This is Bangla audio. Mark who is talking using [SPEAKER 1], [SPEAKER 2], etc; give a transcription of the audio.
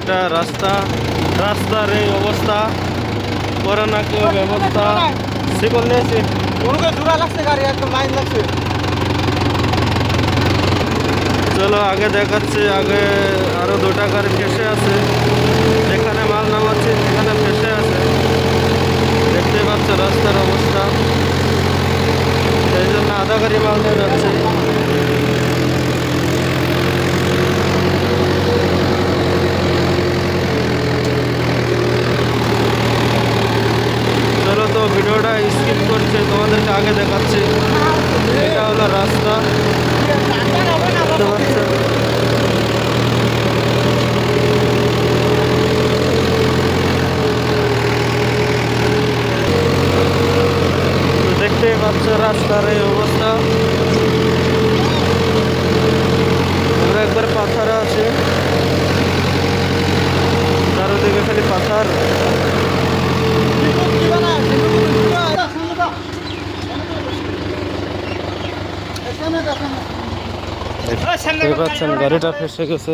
[SPEAKER 1] এটা রাস্তার এই অবস্থা, করে না কেউ ব্যবস্থা। শিকল নিয়েছি, চলো আগে দেখাচ্ছি। আগে আরো 2টা গাড়ি ফেসে আছে, যেখানে মাল নামাচ্ছি সেখানে ফেসে আছে। দেখতে পাচ্ছ রাস্তার অবস্থা, সেই জন্য আধা গাড়ি মাল নিয়ে যাচ্ছে। চলো তো ভিডিওটা স্কিপ করছে, তোমাদেরকে আগে দেখাচ্ছি। এটা হলো রাস্তা, দেখতে পাচ্ছ। দেখতেই পাচ্ছ রাস্তার এই অবস্থা, আমরা একবার পাথর আছে, চারদিকে খালি পাথর। দেখতে পাচ্ছেন গাড়িটা ফেসে গেছে।